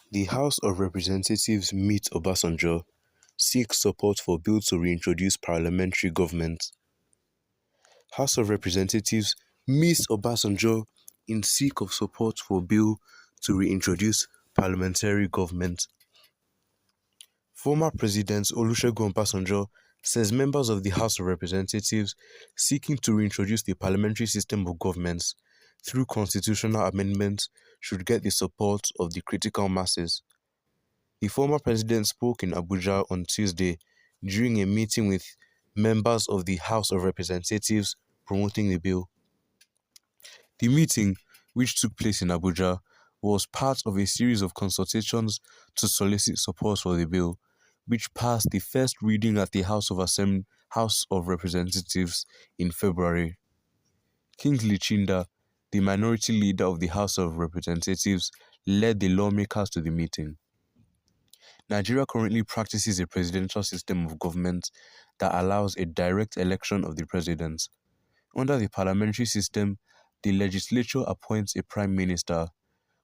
The House of Representatives meet Obasanjo, seeks support for bill to reintroduce parliamentary government. House of Representatives meets Obasanjo in seek of support for bill to reintroduce parliamentary government. Former President Olusegun Obasanjo says members of the House of Representatives seeking to reintroduce the parliamentary system of governments through constitutional amendments should get the support of the critical masses. The former president spoke in Abuja on Tuesday during a meeting with members of the House of Representatives promoting the bill. The meeting, which took place in Abuja, was part of a series of consultations to solicit support for the bill, which passed the first reading at the House of Representatives in February. Kingsley Chinda, the minority leader of the House of Representatives, led the lawmakers to the meeting. Nigeria currently practices a presidential system of government that allows a direct election of the president. Under the parliamentary system, the legislature appoints a prime minister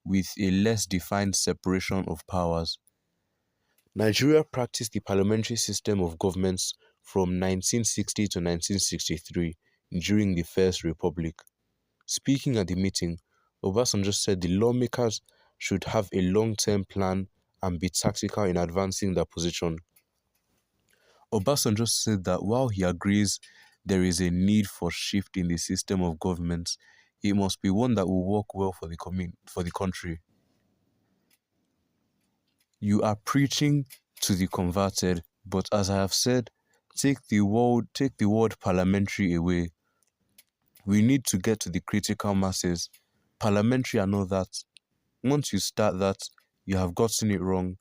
with a less defined separation of powers. Nigeria practiced the parliamentary system of governments from 1960 to 1963 during the First Republic. Speaking at the meeting, Obasanjo said the lawmakers should have a long-term plan and be tactical in advancing their position. Obasanjo said that while he agrees there is a need for shift in the system of government, it must be one that will work well for the country. You are preaching to the converted, but as I have said, take the word parliamentary away. We need to get to the critical masses. Parliamentary are not that. Once you start that, you have gotten it wrong.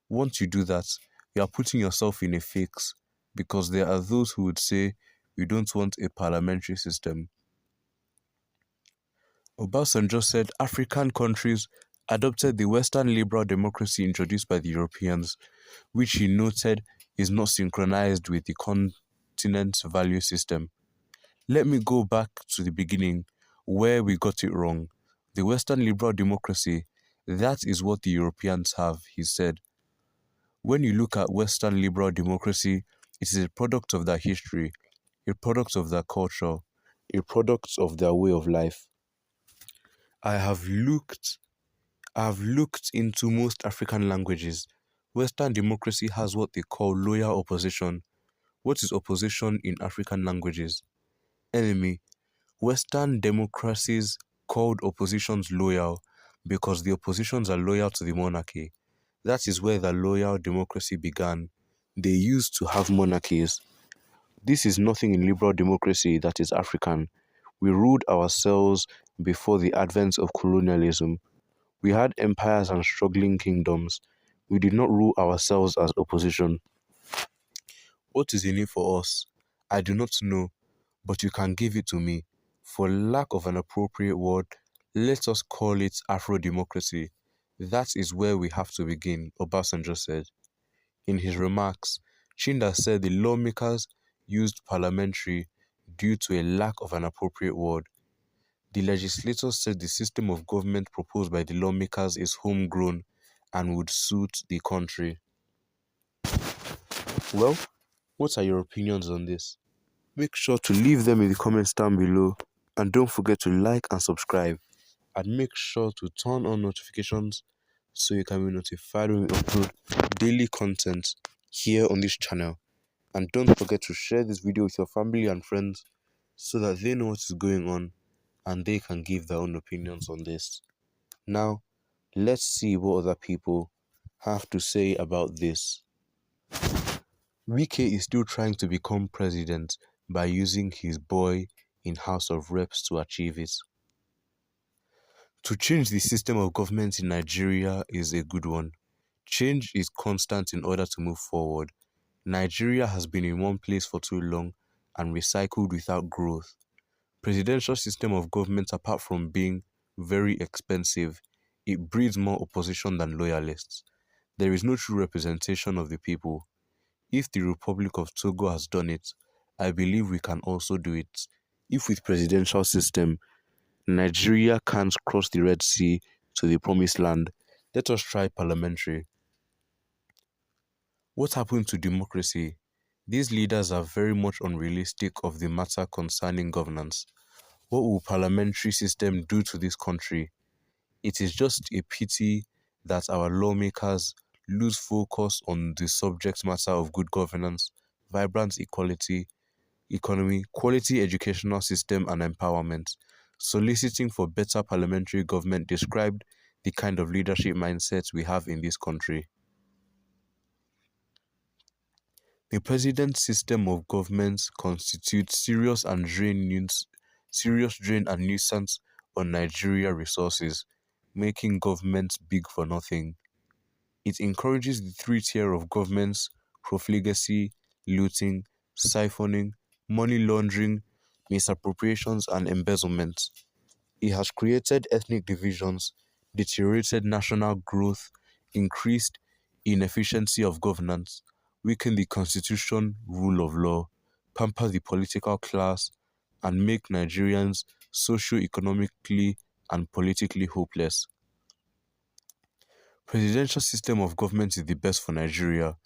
Once you do that, you are putting yourself in a fix, because there are those who would say you don't want a parliamentary system. Obasanjo said African countries adopted the Western liberal democracy introduced by the Europeans, which he noted is not synchronized with the continent's value system. Let me go back to the beginning, where we got it wrong. The Western liberal democracy, that is what the Europeans have, he said. When you look at Western liberal democracy, it is a product of their history, a product of their culture, a product of their way of life. I have looked into most African languages. Western democracy has what they call loyal opposition. What is opposition in African languages? Enemy. Western democracies called oppositions loyal because the oppositions are loyal to the monarchy. That is where the loyal democracy began. They used to have monarchies. This is nothing in liberal democracy that is African. We ruled ourselves before the advent of colonialism. We had empires and struggling kingdoms. We did not rule ourselves as opposition. What is in it for us? I do not know, but you can give it to me. For lack of an appropriate word, let us call it Afro-democracy. That is where we have to begin, Obasanjo said. In his remarks, Chinda said the lawmakers used parliamentary due to a lack of an appropriate word. The legislators said the system of government proposed by the lawmakers is homegrown and would suit the country. Well, what are your opinions on this? Make sure to leave them in the comments down below, and don't forget to like and subscribe, and make sure to turn on notifications so you can be notified when we upload daily content here on this channel. And don't forget to share this video with your family and friends so that they know what is going on and they can give their own opinions on this. Now, let's see what other people have to say about this. Wike is still trying to become president by using his boy in House of Reps to achieve it. To change the system of government in Nigeria is a good one. Change is constant in order to move forward. Nigeria has been in one place for too long and recycled without growth. Presidential system of government, apart from being very expensive, it breeds more opposition than loyalists. There is no true representation of the people. If the Republic of Togo has done it, I believe we can also do it. If with presidential system, Nigeria can't cross the Red Sea to the promised land, Let us try parliamentary. What happened to democracy? These leaders are very much unrealistic of the matter concerning governance. What will parliamentary system do to this country? It is just a pity that our lawmakers lose focus on the subject matter of good governance, vibrant economy, quality educational system and empowerment. Soliciting for better parliamentary government described the kind of leadership mindset we have in this country. The president system of governments constitutes serious drain and nuisance on Nigeria resources, making government big for nothing. It encourages the three-tier of governments: profligacy, looting, siphoning, money laundering, misappropriations, and embezzlement. It has created ethnic divisions, deteriorated national growth, increased inefficiency of governance, weakened the constitution, rule of law, pampered the political class, and make Nigerians socio-economically and politically hopeless. Presidential system of government is the best for Nigeria.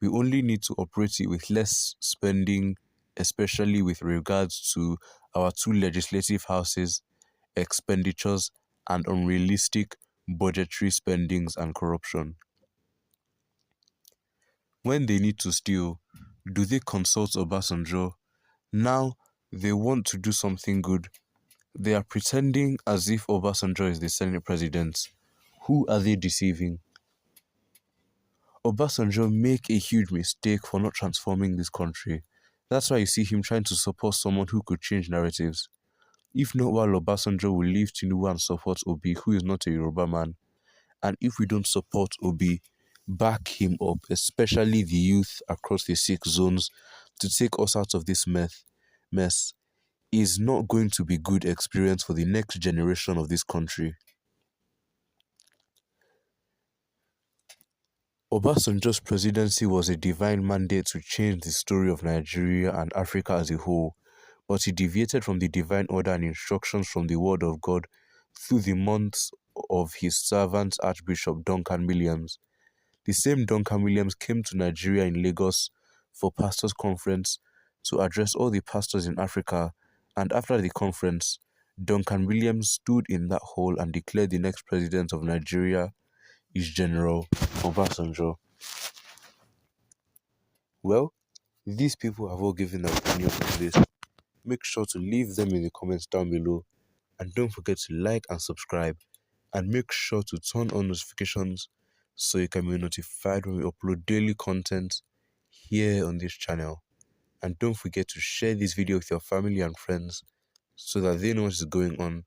We only need to operate it with less spending, especially with regards to our two legislative houses, expenditures, and unrealistic budgetary spendings and corruption. When they need to steal, do they consult Obasanjo? Now they want to do something good. They are pretending as if Obasanjo is the Senate president. Who are they deceiving? Obasanjo make a huge mistake for not transforming this country. That's why you see him trying to support someone who could change narratives. If not, while Obasanjo will leave Tinubu and support Obi, who is not a Yoruba man. And if we don't support Obi, back him up, especially the youth across the 6 zones, to take us out of this mess, is not going to be good experience for the next generation of this country. Obasanjo's presidency was a divine mandate to change the story of Nigeria and Africa as a whole, but he deviated from the divine order and instructions from the word of God through the months of his servant Archbishop Duncan Williams. The same Duncan Williams came to Nigeria in Lagos for pastors' conference to address all the pastors in Africa, and after the conference, Duncan Williams stood in that hall and declared the next president of Nigeria is General Obasanjo. Well, these people have all given their opinion on this. Make sure to leave them in the comments down below, and don't forget to like and subscribe, and make sure to turn on notifications so you can be notified when we upload daily content here on this channel. And don't forget to share this video with your family and friends so that they know what is going on